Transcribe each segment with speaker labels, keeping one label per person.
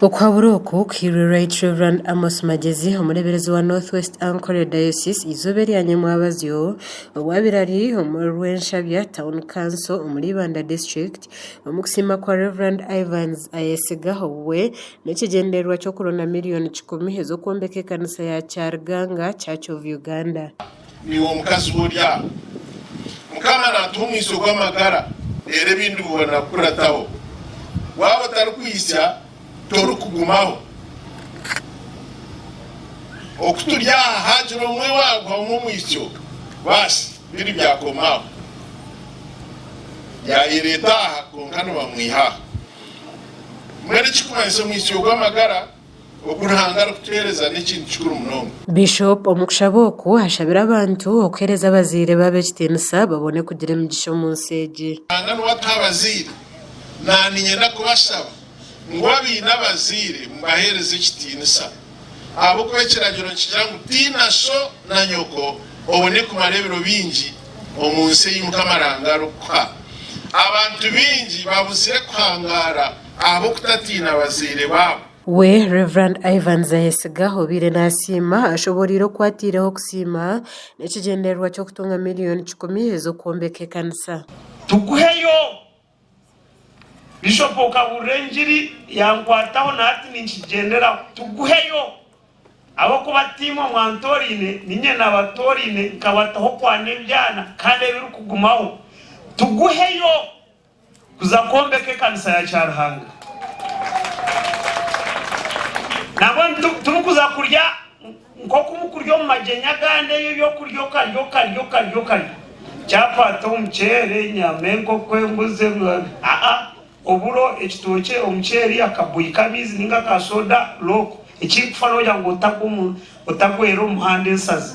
Speaker 1: Okwaburoku Right Reverend Amos Magezi omuleberezi wa Northwest Ankole Diocese izoberyanye mu abazyo obwabirari omurwenshabya Town Council omuli Ibanda District Okusiima kwa Reverend Ivans ayesiga we n'ekigendererwa ky'okulonda miliyoni 10 ez'okwombeka ekkanisa ya Ruhanga Church of Uganda.
Speaker 2: Ni omukazi w'olya mukama n'atumwisa ogw'amagara era ebintu bibona kurataho waba tarukwisya torukugumaho okutulya hajira omwe wagwa omumwisyo basi biri byakomaho yayiretaha konkano bamwiha mwene kikumanyisa omwisyo gw'amagara okuruhanga kutereza n'ikintu kikuru munonga.
Speaker 1: Bishop Omukushaboku ashabira abantu okuhereza abazire b'abekitiinisa babone kugira emigisha mu nsi egi.
Speaker 2: Ngano watabazire naninyenda kubashaba ngwabina abazire mbahereze ekitiinisa abo kuba ekiragiro kigira ngu tiina so na nyoko obone kumara ebiro bingi omu nsi y'Omukama rukha abantu bingi babuzire kuhangara abo kutatiina abazire babo.
Speaker 1: We Reverend Ivans ayesiga obire n'asiima ashoborire okwatireho Okusiima n'ekigendererwa ky'okutunga miliyoni 10 ez'okwombeka ekkanisa.
Speaker 3: Tuguheyo Bishop Okaburenjiri yankwataho nati ninkigendera tuguheyo abo kubatima mwantorine ninye nabatorine nkabataho kwane byana kandi biri kugumaho tuguheyo kuza kwombeka ekkanisa ya Ruhanga. Nabo tumukuza kurya nkoko mukuryo mu majenya gande yo kuryo cyapata umucere nyamengo kwembuze oburo ekitoke omuceri akabuyi kabizi ninga kasoda loko ekifano yango otakwera omuhanda ensazi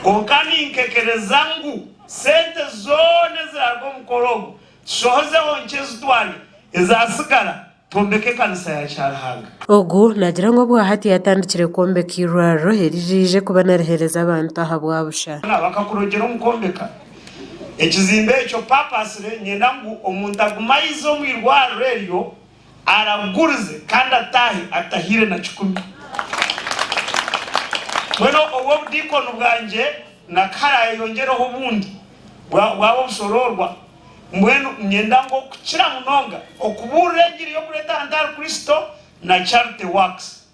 Speaker 3: konkani nkekerezangu sente zone zirago mukorogo shohozeho nchezitwali ezasigara tombeke ekkanisa ya Ruhanga.
Speaker 1: Ogu nagira ngo bwahati yatandikire kwombeka irwariro eririje kuba narihereza abantu aha bwabusha
Speaker 3: bakakurogera omukombeka ekizimbe ekyo papasire nyenda ngu omuntu agumayize omu irwariro eryo aragurize kandi atahire na 10. Mweno obwo budikono bwanje nakara yongereho bundi bwabo busororwa mwenu nyenda ngo kukira munonga okubura engiri yo kuleta andar Kristo na charity works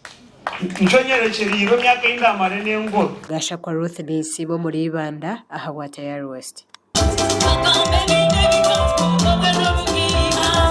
Speaker 3: nchonyerecheriro myaka indamare n'engoro.
Speaker 1: Gasha kwa Ruth n'isibo muri Ibanda aha wa West.